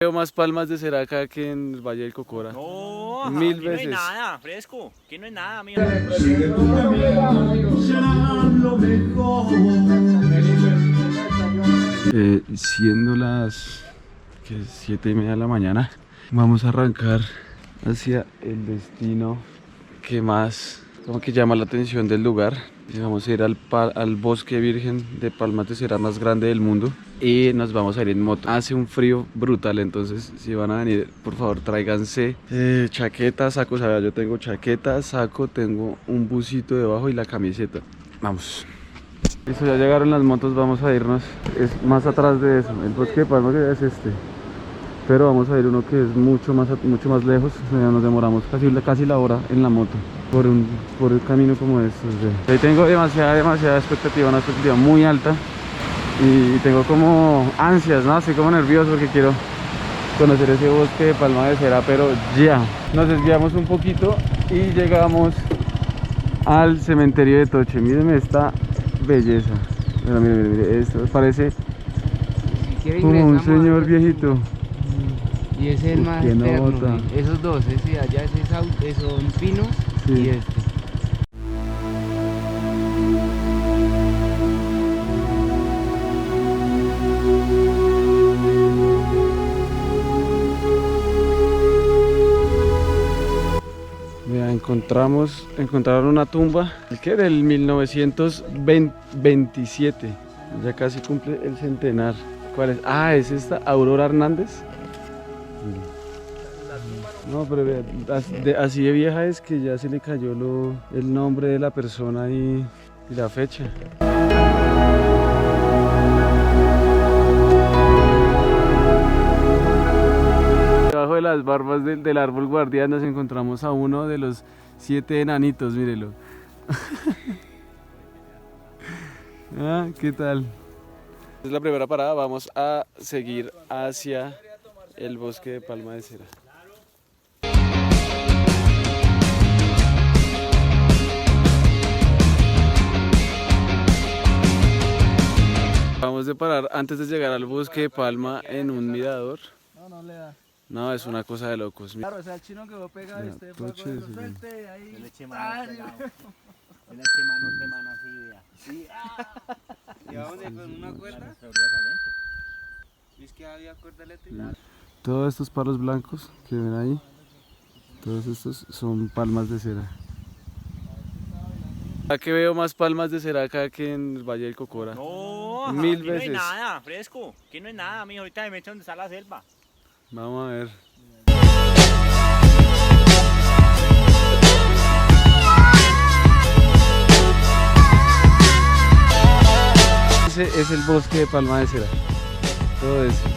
Veo más palmas de cera acá que en el Valle del Cocora. No, Mil aquí veces. no hay nada, fresco. Aquí no hay nada, mijo. Siendo las 7:30 de la mañana, vamos a arrancar hacia el destino que más como que llama la atención del lugar. Y vamos a ir al bosque virgen de palmas de cera más grande del mundo y nos vamos a ir en moto. Hace un frío brutal, entonces si van a venir, por favor tráiganse chaquetas, sacos. O sea, yo tengo chaqueta, saco, tengo un busito debajo y la camiseta. Vamos. Listo, ya llegaron las motos, vamos a irnos. Es más atrás de eso, el bosque de palmas es este. Pero vamos a ir uno que es mucho más lejos. Nos demoramos casi la hora en la moto por el camino como este. Ahí tengo demasiada expectativa, una expectativa muy alta. Y tengo como ansias, ¿no? Estoy como nervioso porque quiero conocer ese bosque de palma de cera, pero ya. Nos desviamos un poquito y llegamos al cementerio de Toche. Mírenme esta belleza. Mire, esto parece como un señor viejito. Y ese es el más qué externo, nota. esos dos, ese de allá son pinos, Sí. y este. Mira, encontraron una tumba, ¿el qué? Del 1927. Ya casi cumple el centenar. ¿Cuál es? Ah, es esta, Aurora Hernández. No, pero vea, así de vieja es que ya se le cayó el nombre de la persona y la fecha. Debajo de las barbas del árbol guardián nos encontramos a uno de los 7 enanitos, mírelo. Ah, ¿qué tal? Es la primera parada, vamos a seguir hacia el bosque de palma de cera. Vamos a parar antes de llegar al bosque de palma en un mirador. No le da. No, es una cosa de locos. Claro, o sea, el chino que vos pegas, Mira, Toche, sí. suelte ahí. Le eché mano pegado. Le eché mano así, vea. Sí. ¿Y a dónde? ¿Con una cuerda? ¿Es que había cuerda eléctrica? Todos estos palos blancos que ven ahí, todos estos son palmas de cera. Aquí veo más palmas de cera acá que en el Valle del Cocora. No, Mil aquí no veces. hay nada, fresco. Aquí no hay nada, mijo. Ahorita me meto donde está la selva. Vamos a ver. Ese es el bosque de palma de cera. Todo eso.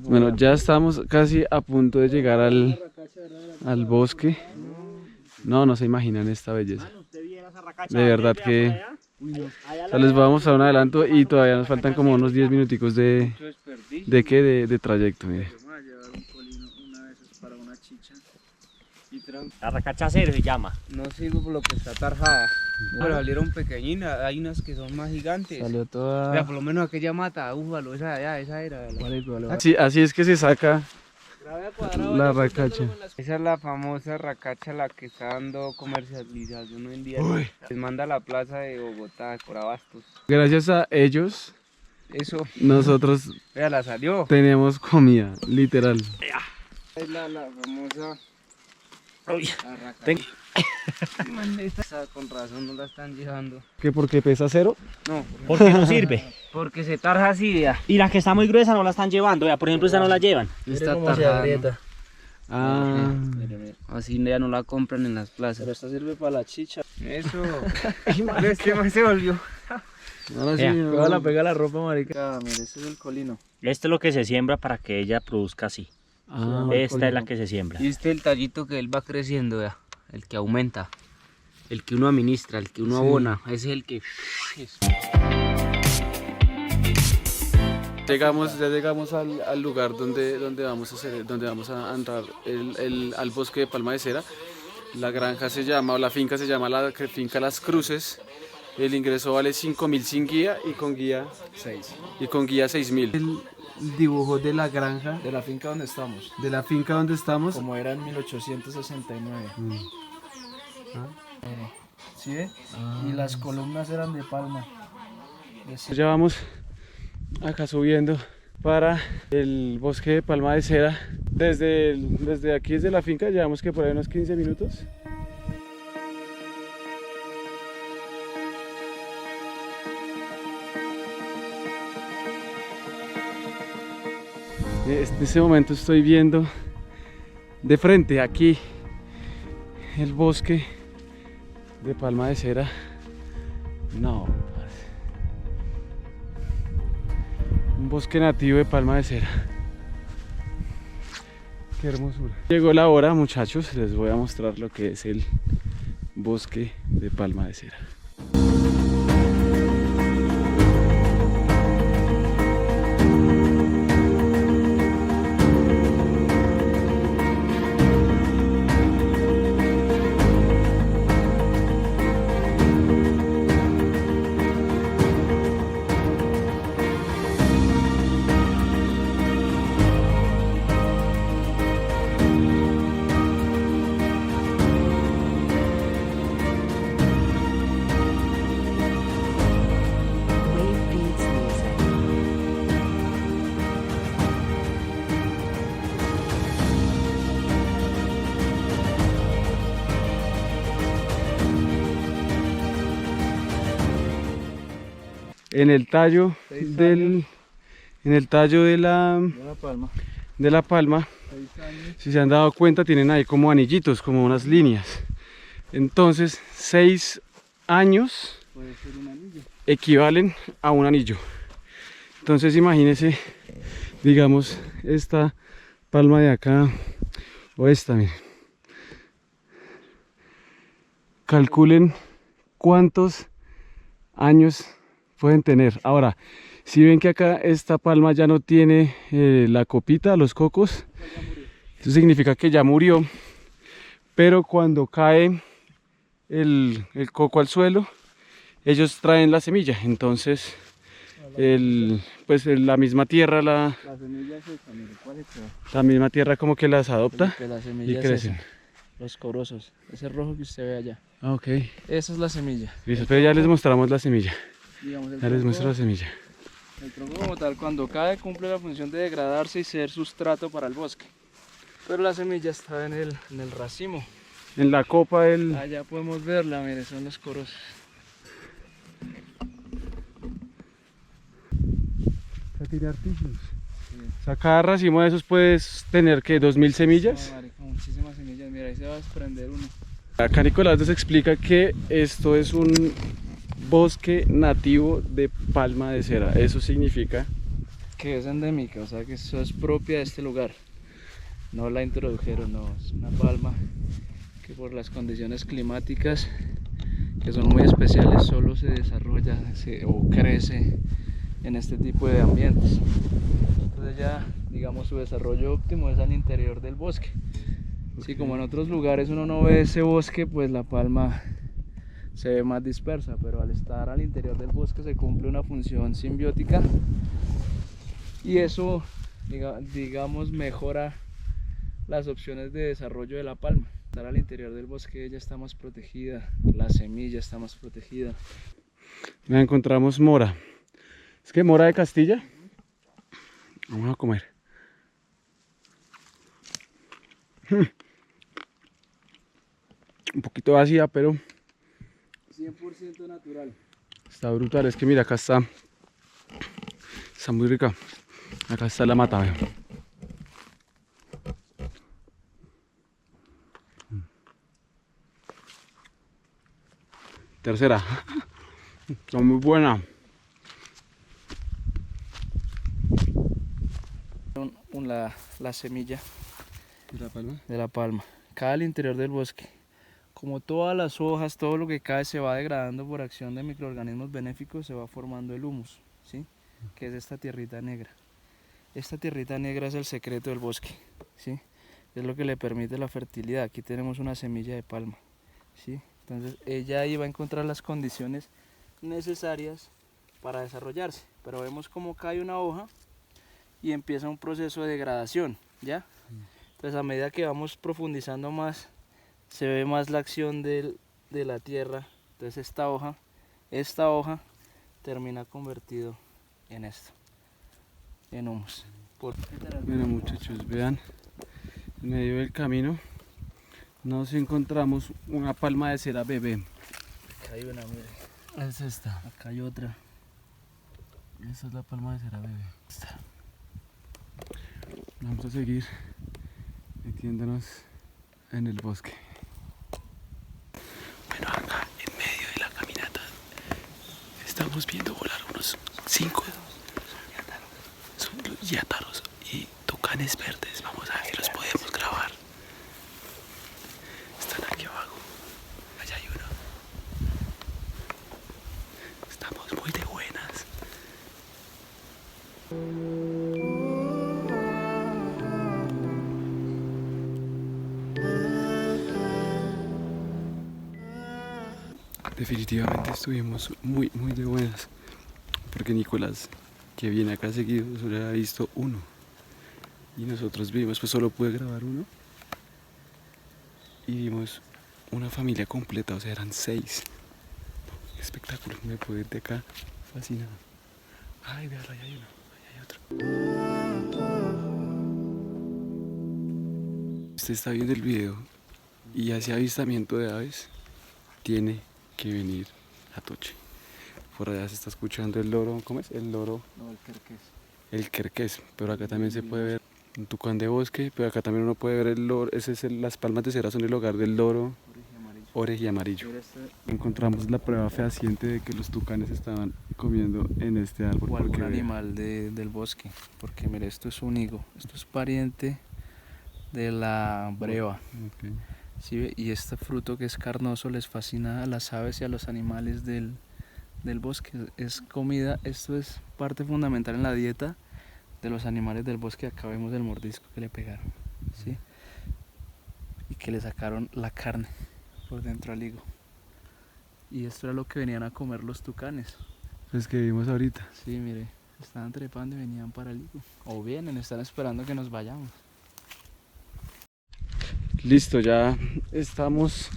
Bueno, ya estamos casi a punto de llegar al bosque. No se imaginan esta belleza. De verdad que o sea, les voy a mostrar un adelanto y todavía nos faltan como unos 10 minuticos de trayecto. Mire. La racacha cero se llama. No sirve por lo que está tarjada. Pero salieron pequeñinas, hay unas que son más gigantes. Salió toda... Mira, por lo menos aquella mata, búfalo, esa de allá, esa era. Así es que se saca la racacha. Esa es la famosa racacha, la que está dando comercialización hoy en día. Les manda a la plaza de Bogotá, por Abastos. Gracias a ellos, Eso, nosotros vea, la salió. tenemos comida, literal. Es la famosa Uy, racacha. Esa, con razón no la están llevando. ¿Qué porque pesa cero? No, ¿por qué no sirve? porque se tarja así, vea. Y la que está muy gruesa no la están llevando, vea. Por ejemplo, esa no la llevan. Está tarjada. Ah, Así ya no la compran en las plazas. esta sirve para la chicha. Eso. ¿Qué más se volvió? Ahora sí, Vea. no. Pega la ropa, marica. Mira, ese es el colino. Esto es lo que se siembra para que ella produzca así. Ah, Esta es la que se siembra. Y este es el tallito que él va creciendo, vea. El que aumenta. El que uno administra, el que uno abona. Ese es el que... Ya llegamos al lugar donde vamos a entrar al bosque de palma de cera. La granja se llama, o la finca se llama la finca Las Cruces. El ingreso vale 5.000 sin guía y con guía 6. 6.000. El dibujo de la granja, De la finca donde estamos, de la finca donde estamos. como era en 1869. ¿Sí ve? Y las columnas eran de palma. Ya vamos acá subiendo para el bosque de palma de cera. Desde aquí, desde la finca, llevamos que por ahí unos 15 minutos. En este momento estoy viendo de frente aquí el bosque de palma de cera. No, parce. Un bosque nativo de palma de cera. Qué hermosura. Llegó la hora, muchachos, les voy a mostrar lo que es el bosque de palma de cera. Wave Beats Music. En el tallo en el tallo De la palma. de la palma, 6 años. si se han dado cuenta, tienen ahí como anillitos, como unas líneas. Entonces, 6 años Puede ser un anillo. equivalen a un anillo. Entonces, imagínense, digamos, esta palma de acá o esta, miren. Calculen cuántos años pueden tener. Ahora, si ven que acá esta palma ya no tiene la copita, los cocos, eso significa que ya murió. Pero cuando cae el coco al suelo, ellos traen la semilla. Entonces, la misma tierra, La semilla es esta, mire, ¿cuál es esta? la misma tierra como que las adopta Felipe, la y semilla es crecen. esa, los corosos, ese rojo que usted ve allá. Ah, ok. Esa es la semilla. Listo, pero ya les mostramos la semilla. Digamos, el Ya les muestro la tronco, semilla. el tronco como tal, cuando cae, cumple la función de degradarse y ser sustrato para el bosque. Pero la semilla está en el racimo. En la copa del... Allá podemos verla, mire, son los corosos. tiene artículos. O sea, cada racimo de esos puedes tener que 2000 semillas. No, marica, muchísimas semillas, mira, ahí se va a desprender uno. Acá Nicolás nos explica que esto es un bosque nativo de palma de cera. Eso significa Que es endémica, o sea que eso es propia de este lugar. No la introdujeron, no, es una palma que por las condiciones climáticas, que son muy especiales, solo se desarrolla o crece en este tipo de ambientes. Entonces ya, digamos, su desarrollo óptimo es al interior del bosque. Sí, como en otros lugares uno no ve ese bosque, pues la palma se ve más dispersa, pero al estar al interior del bosque se cumple una función simbiótica y eso, digamos, mejora las opciones de desarrollo de la palma. Estar al interior del bosque ella está más protegida, la semilla está más protegida. la encontramos mora. ¿Es que mora de Castilla? Vamos a comer. Un poquito ácida, pero 100% natural. está brutal. Es que mira, acá está muy rica. Acá está la mata, veo. Tercera. Está muy buena. La semilla ¿De la palma? de la palma cae al interior del bosque. Como todas las hojas, todo lo que cae se va degradando por acción de microorganismos benéficos, se va formando el humus, ¿sí? Que es esta tierrita negra. Esta tierrita negra es el secreto del bosque, ¿sí? es lo que le permite la fertilidad. Aquí tenemos una semilla de palma, ¿sí? Entonces ella ahí va a encontrar las condiciones necesarias para desarrollarse, pero vemos cómo cae una hoja y empieza un proceso de degradación, ¿ya? Entonces a medida que vamos profundizando más, se ve más la acción de la tierra. Entonces esta hoja termina convertido en esto, en humus. Bueno muchachos, vean, en medio del camino nos encontramos una palma de cera bebé. Acá hay una, mire. Es esta. Acá hay otra. Esta es la palma de cera bebé. Esta. Vamos a seguir metiéndonos en el bosque. Bueno, acá en medio de la caminata estamos viendo volar unos 5. Son los yátaros y tucanes verdes. Vamos a ver si los podemos grabar. Están aquí abajo. Allá hay uno. Estamos muy de buenas. Definitivamente estuvimos muy de buenas, porque Nicolás, que viene acá seguido, solo había visto uno y nosotros vimos, pues solo pude grabar uno y vimos una familia completa, o sea, eran 6. Espectáculo, me puedo ir de acá fascinado. Ay, véalo, ahí hay uno, ahí hay otro. Usted está viendo el video y hace avistamiento de aves, tiene que venir a Atoche. Por allá se está escuchando el loro, ¿cómo es? El loro. No, el querqués. El querqués, pero acá también se puede ver un tucán de bosque, pero acá también uno puede ver el loro. Las palmas de cera son el hogar del loro orejiamarillo. Mira este, Encontramos la prueba fehaciente de que los tucanes estaban comiendo en este árbol. o algún porque animal del bosque, porque mire, esto es un higo, esto es pariente de la breva. Ok. ¿Sí ve? Y este fruto que es carnoso les fascina a las aves y a los animales del bosque. Es comida, esto es parte fundamental en la dieta de los animales del bosque. Acá vemos el mordisco que le pegaron, ¿sí? Y que le sacaron la carne por dentro al higo. Y esto era lo que venían a comer los tucanes. Pues que vimos ahorita. Sí, mire, estaban trepando y venían para el higo. O vienen, están esperando que nos vayamos. Listo, ya estamos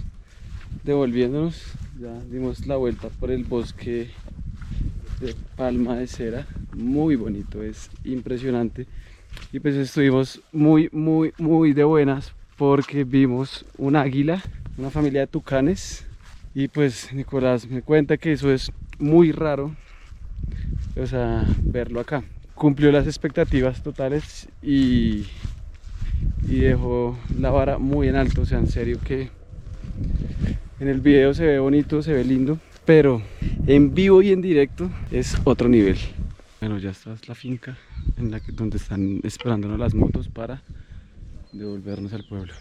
devolviéndonos. Ya dimos la vuelta por el bosque de palma de cera. Muy bonito, es impresionante. Y pues estuvimos muy de buenas porque vimos un águila, una familia de tucanes. Y pues Nicolás me cuenta que eso es muy raro, o sea, verlo acá. Cumplió las expectativas totales y dejó la vara muy en alto. O sea, en serio que en el video se ve bonito, se ve lindo, pero en vivo y en directo es otro nivel. Bueno, ya está la finca donde están esperándonos las motos para devolvernos al pueblo.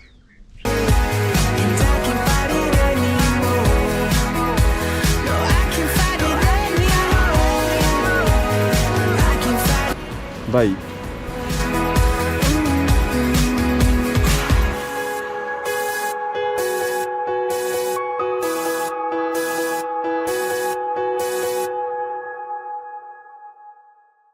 Bye.